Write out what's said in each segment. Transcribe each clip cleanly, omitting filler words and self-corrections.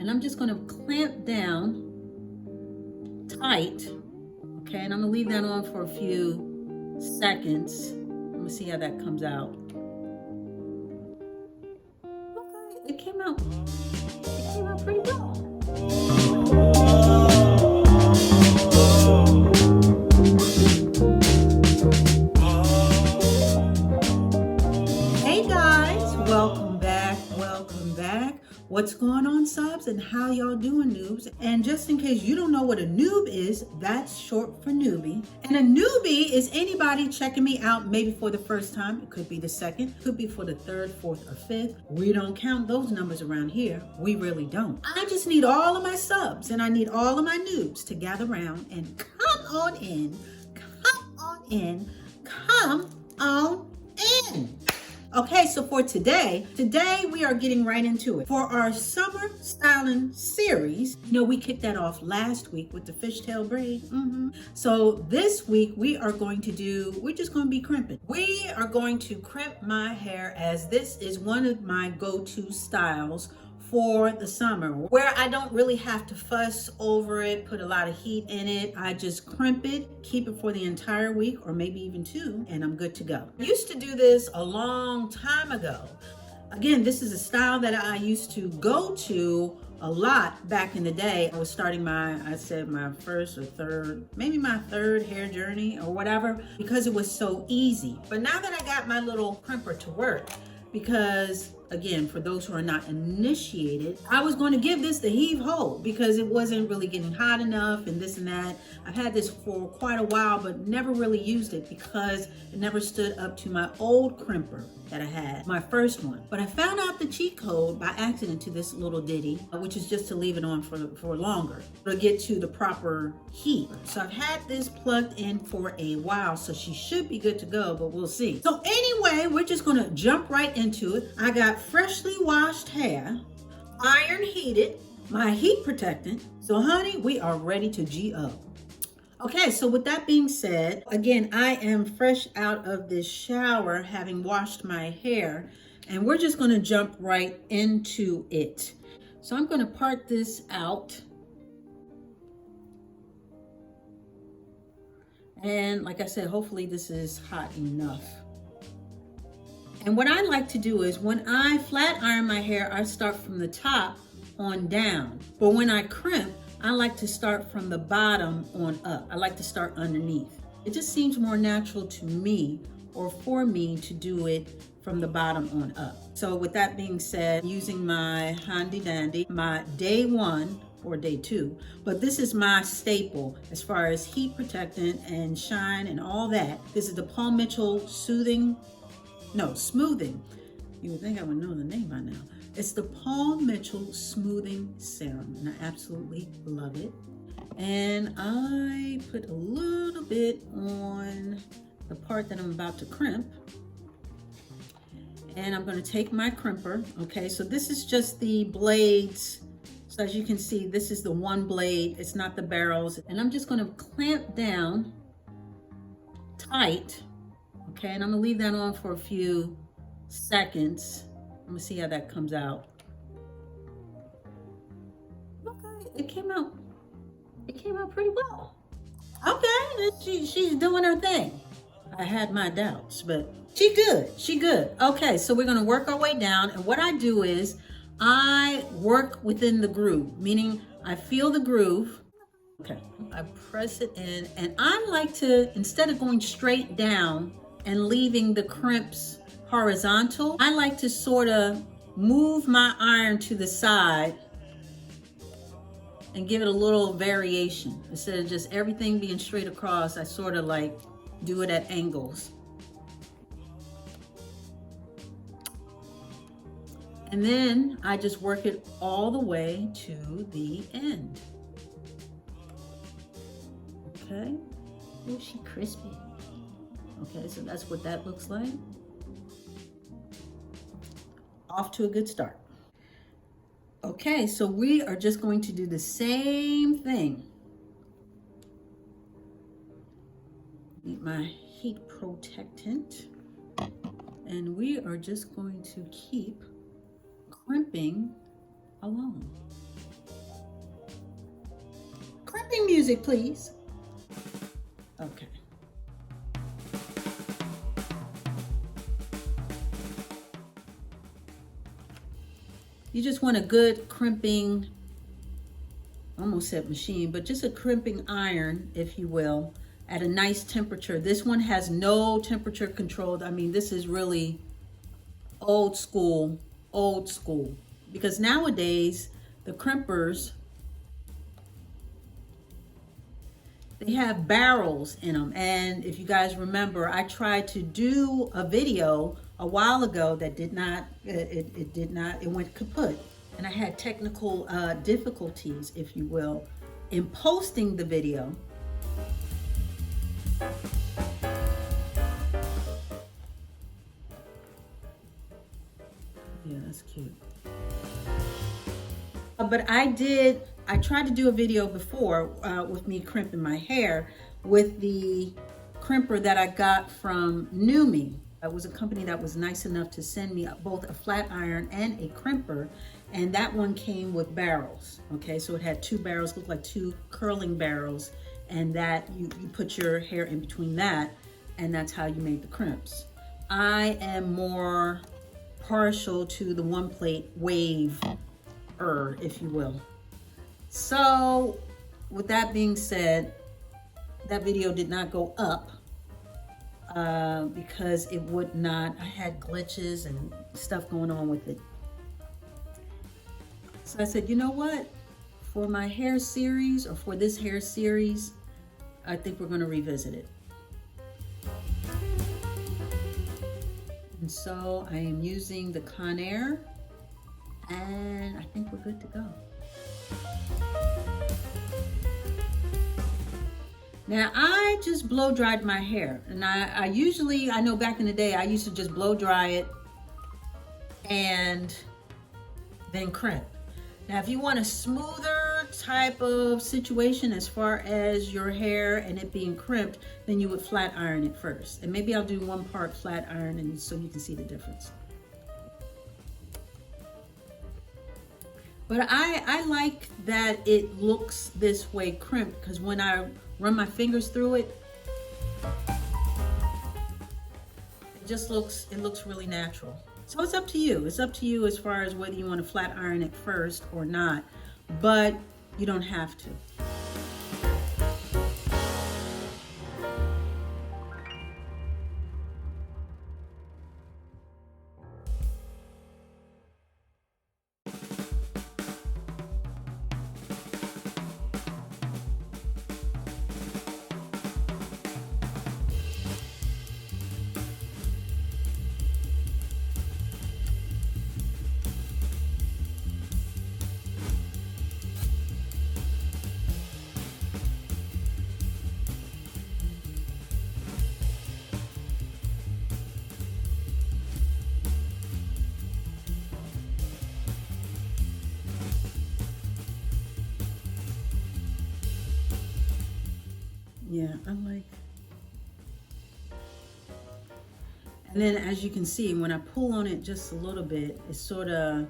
and I'm just gonna clamp down tight, okay, and I'm gonna leave that on for a few seconds. I'm gonna see how that comes out. Okay, it came out pretty well. Hey guys, welcome back. What's going on, subs, and how y'all doing, noobs? And just in case you don't know what a noob is, that's short for newbie. And a newbie is anybody checking me out maybe for the first time. It could be the second, could be for the third, fourth, or fifth. We don't count those numbers around here. We really don't. I just need all of my subs and I need all of my noobs to gather around and come on in. Okay, so for today we are getting right into it. For our summer styling series, you know, we kicked that off last week with the fishtail braid. So this week we're just going to be crimping. We are going to crimp my hair, as this is one of my go-to styles for the summer, where I don't really have to fuss over it, put a lot of heat in it. I just crimp it, keep it for the entire week or maybe even two, and I'm good to go. I used to do this a long time ago. Again, this is a style that I used to go to a lot back in the day. I was starting my first or third, maybe my third hair journey or whatever, because it was so easy. But now that I got my little crimper to work, because again, for those who are not initiated, I was going to give this the heave ho because it wasn't really getting hot enough and this and that. I've had this for quite a while, but never really used it because it never stood up to my old crimper that I had, my first one. But I found out the cheat code by accident to this little ditty, which is just to leave it on for longer, to get to the proper heat. So I've had this plugged in for a while, so she should be good to go, but we'll see. So anyway, we're just gonna jump right into it. I got freshly washed hair, iron heated, my heat protectant. So honey, we are ready to G-up. Okay, so with that being said, again, I am fresh out of this shower, having washed my hair, and we're just gonna jump right into it. So I'm gonna part this out. And like I said, hopefully this is hot enough. And what I like to do is when I flat iron my hair, I start from the top on down. But when I crimp, I like to start from the bottom on up. I like to start underneath. It just seems more natural to me, or for me, to do it from the bottom on up. So with that being said, using my handy dandy, my day one or day two, but this is my staple as far as heat protectant and shine and all that. This is the Paul Mitchell smoothing. You would think I would know the name by now. It's the Paul Mitchell Smoothing Serum, and I absolutely love it. And I put a little bit on the part that I'm about to crimp. And I'm gonna take my crimper, okay? So this is just the blades. So as you can see, this is the one blade, it's not the barrels. And I'm just gonna clamp down tight, okay? And I'm gonna leave that on for a few seconds. I'm gonna see how that comes out. Okay, it came out pretty well. Okay, she's doing her thing. I had my doubts, but she good. Okay, so we're gonna work our way down, and what I do is I work within the groove, meaning I feel the groove. Okay, I press it in, and I like to, instead of going straight down and leaving the crimps horizontal, I like to sort of move my iron to the side and give it a little variation. Instead of just everything being straight across, I sort of like do it at angles. And then I just work it all the way to the end. Okay, oh, she crispy. Okay, so that's what that looks like. Off to a good start. Okay, so we are just going to do the same thing. Need my heat protectant, and we are just going to keep crimping along. music, please. Okay. You just want a good crimping, almost said machine, but just a crimping iron, if you will, at a nice temperature. This one has no temperature control. I mean, this is really old school, because nowadays the crimpers, they have barrels in them. And if you guys remember, I tried to do a video a while ago that did not, it went kaput. And I had technical difficulties, if you will, in posting the video. Yeah, that's cute. But I tried to do a video before with me crimping my hair with the crimper that I got from Numi. It was a company that was nice enough to send me both a flat iron and a crimper, and that one came with barrels. Okay, so it had two barrels, looked like two curling barrels, and that you put your hair in between that, and that's how you made the crimps. I am more partial to the one plate wave, if you will. So with that being said, that video did not go up because it would not, I had glitches and stuff going on with it. So I said, you know what? For my hair series, or for this hair series, I think we're gonna revisit it. And so I am using the Conair, and I think we're good to go. Now I just blow dried my hair, and I usually, I know back in the day, I used to just blow dry it and then crimp. Now if you want a smoother type of situation as far as your hair and it being crimped, then you would flat iron it first. And maybe I'll do one part flat iron, and so you can see the difference. But I like that it looks this way crimped, because when I run my fingers through it, it looks really natural. So it's up to you. It's up to you as far as whether you want to flat iron it first or not, but you don't have to. Yeah, I like. And then as you can see, when I pull on it just a little bit, it sort of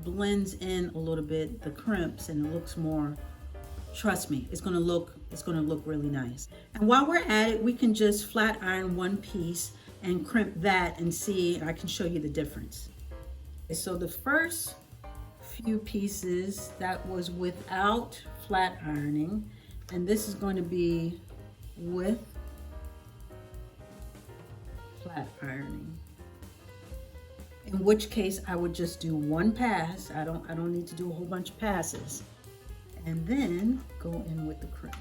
blends in a little bit, the crimps, and it looks more, trust me, it's gonna look really nice. And while we're at it, we can just flat iron one piece and crimp that and see, I can show you the difference. So the first few pieces, that was without flat ironing, and this is going to be with flat ironing. In which case I would just do one pass. I don't need to do a whole bunch of passes. And then go in with the crimp.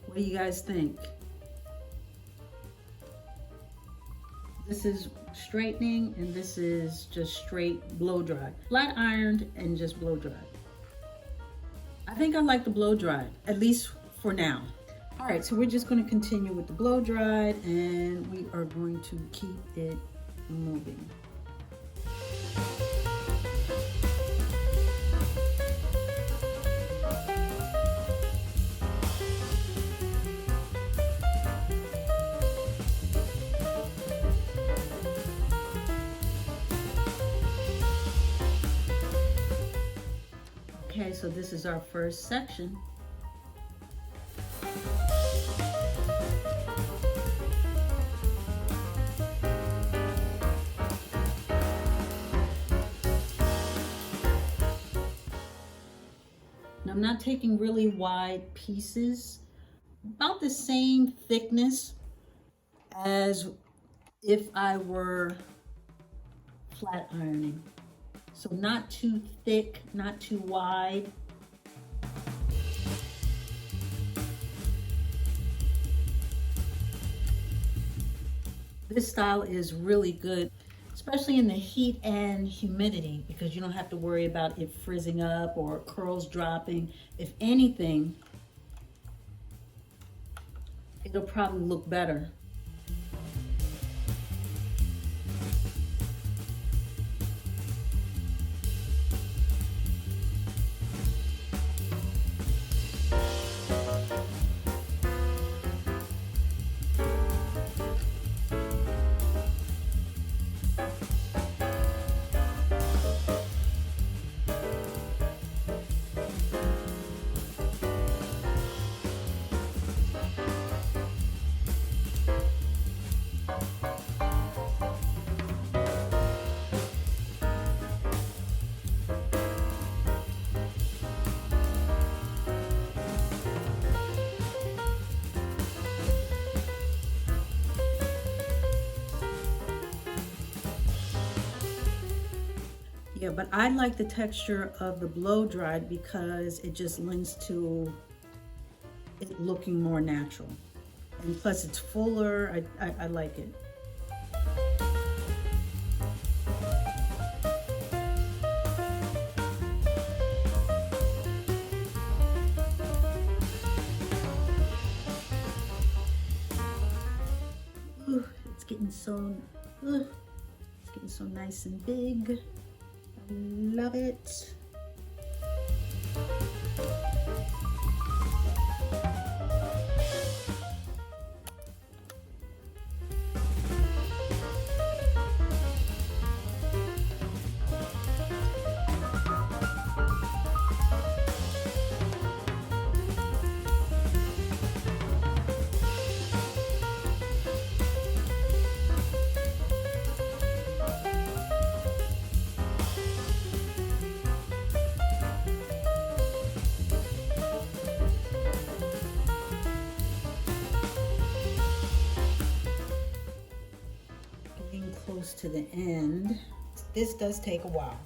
What do you guys think? This is straightening, and this is just straight blow dry. Flat ironed and just blow dry. I think I like the blow dry, at least for now. All right, so we're just going to continue with the blow dried, and we are going to keep it moving. Okay, so this is our first section. I'm not taking really wide pieces, about the same thickness as if I were flat ironing. So not too thick, not too wide. This style is really good, especially in the heat and humidity, because you don't have to worry about it frizzing up or curls dropping. If anything, it'll probably look better. Yeah, but I like the texture of the blow dried because it just lends to it looking more natural. And plus it's fuller, I like it. Ooh, it's getting so nice and big. Love it. Close to the end. This does take a while.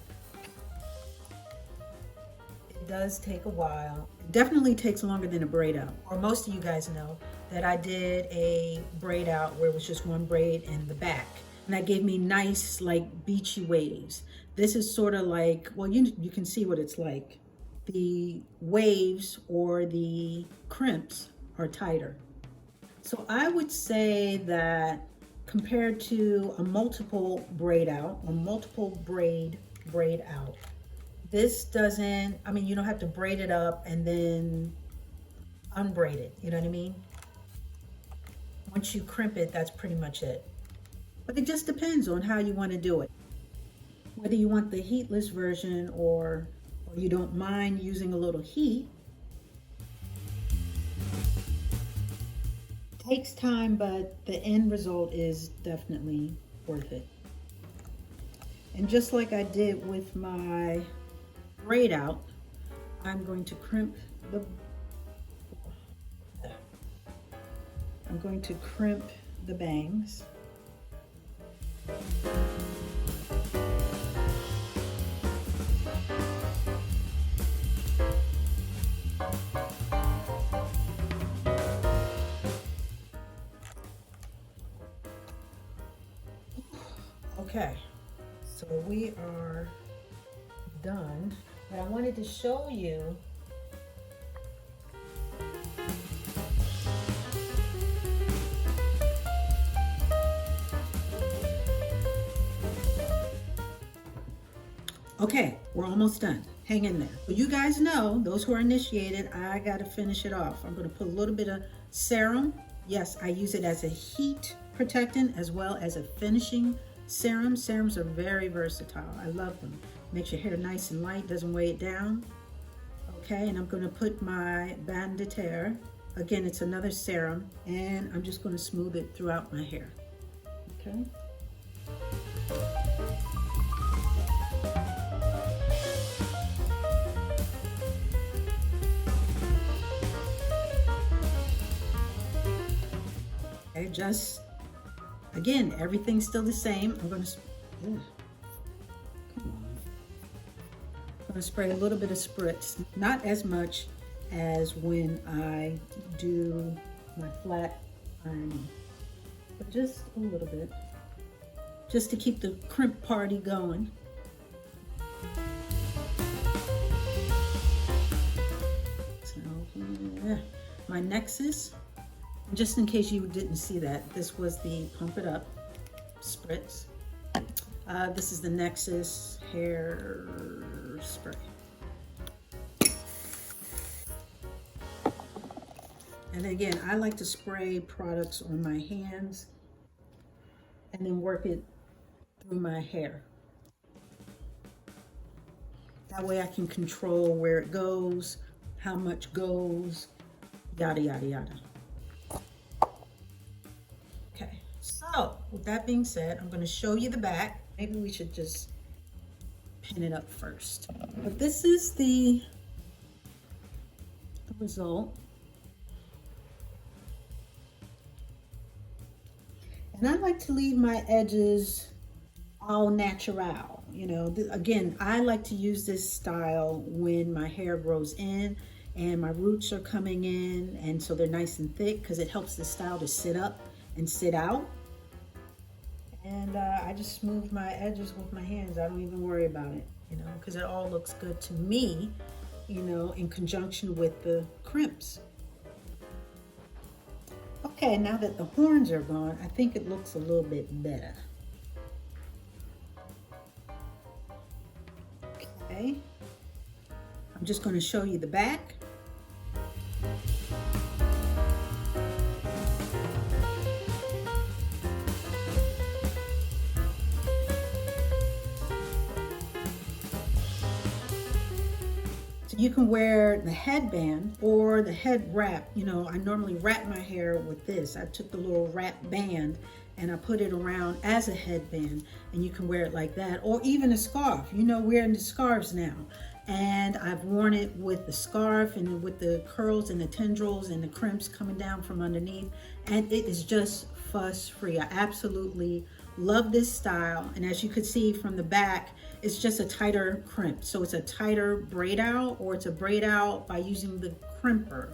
It does take a while. It definitely takes longer than a braid out. Or most of you guys know that I did a braid out where it was just one braid in the back. And that gave me nice like beachy waves. This is sort of like, well, you can see what it's like. The waves or the crimps are tighter. So I would say that compared to a multiple braid out or multiple braid out, this doesn't, I mean, you don't have to braid it up and then unbraid it, you know what I mean? Once you crimp it, that's pretty much it. But it just depends on how you want to do it. Whether you want the heatless version or you don't mind using a little heat. Takes time, but the end result is definitely worth it. And just like I did with my braid out, I'm going to crimp the bangs. Okay, so we are done, but I wanted to show you Okay, we're almost done. Hang in there. But you guys know, those who are initiated, I gotta finish it off. I'm gonna put a little bit of serum. Yes, I use it as a heat protectant as well as a finishing serum. Serums are very versatile. I love them. Makes your hair nice and light, doesn't weigh it down. Okay, and I'm gonna put my bande de terre. Again, it's another serum, and I'm just gonna smooth it throughout my hair. Okay. Okay, just, again, everything's still the same. I'm gonna, spray a little bit of spritz, not as much as when I do my flat ironing, but just a little bit, just to keep the crimp party going. So my Nexus, just in case you didn't see that, this was the Pump It Up spritz. This is the Nexus hair spray. And again, I like to spray products on my hands and then work it through my hair. That way I can control where it goes, how much goes, yada, yada, yada. Okay, so with that being said, I'm gonna show you the back. Maybe we should just pin it up first. But this is the result. And I like to leave my edges all natural. You know, again, I like to use this style when my hair grows in and my roots are coming in, and so they're nice and thick because it helps the style to sit up and sit out. And I just smooth my edges with my hands. I don't even worry about it, you know, because it all looks good to me, you know, in conjunction with the crimps. Okay, now that the horns are gone, I think it looks a little bit better. Okay, I'm just going to show you the back. You can wear the headband or the head wrap. You know, I normally wrap my hair with this. I took the little wrap band and I put it around as a headband, and you can wear it like that, or even a scarf. You know, wearing the scarves now. And I've worn it with the scarf and with the curls and the tendrils and the crimps coming down from underneath. And it is just fuss free. I absolutely love this style. And as you could see from the back, it's just a tighter crimp. So it's a tighter braid out, or it's a braid out by using the crimper,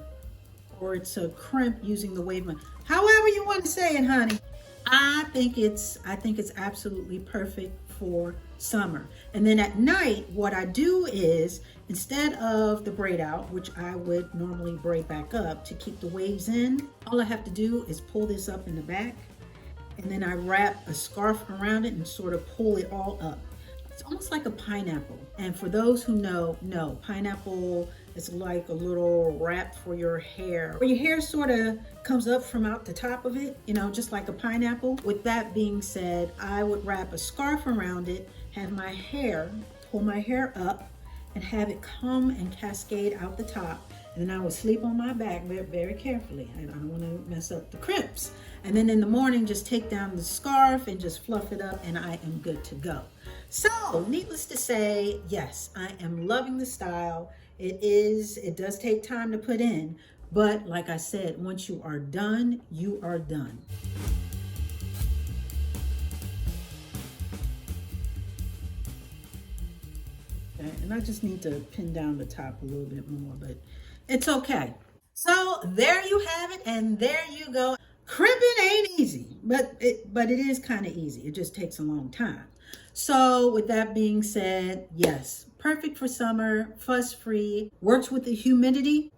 or it's a crimp using the wave line. However you want to say it, honey. I think it's absolutely perfect for summer. And then at night, what I do is, instead of the braid out, which I would normally braid back up to keep the waves in, all I have to do is pull this up in the back, and then I wrap a scarf around it and sort of pull it all up. It's almost like a pineapple. And for those who know, pineapple is like a little wrap for your hair, where your hair sort of comes up from out the top of it, you know, just like a pineapple. With that being said, I would wrap a scarf around it, have my hair, pull my hair up, and have it come and cascade out the top. And then I would sleep on my back very, very carefully. I don't want to mess up the crimps. And then in the morning, just take down the scarf and just fluff it up, and I am good to go. So, needless to say, yes, I am loving the style. It does take time to put in, but like I said, once you are done, you are done. Okay, and I just need to pin down the top a little bit more, but it's okay. So there you have it, and there you go. Crimping ain't easy, but it is kind of easy. It just takes a long time. So with that being said, yes, perfect for summer, fuss-free, works with the humidity,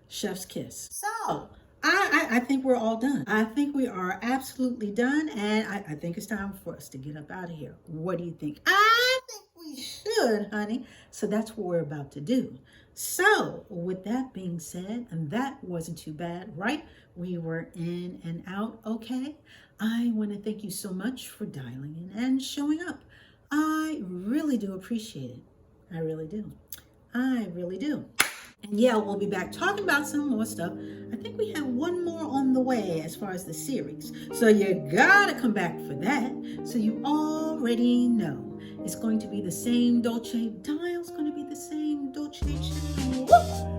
chef's kiss. So I think we're all done. I think we are absolutely done, and I think it's time for us to get up out of here. What do you think? I think we we should, honey. So that's what we're about to do. So with that being said, and that wasn't too bad, right? We were in and out, okay? I want to thank you so much for dialing in and showing up. I really do appreciate it. I really do. I really do. And yeah, we'll be back talking about some more stuff. I think we have one more on the way as far as the series. So you gotta come back for that. So you already know. It's going to be the same Dolce dial's going to be the same Dolce channel. Woo!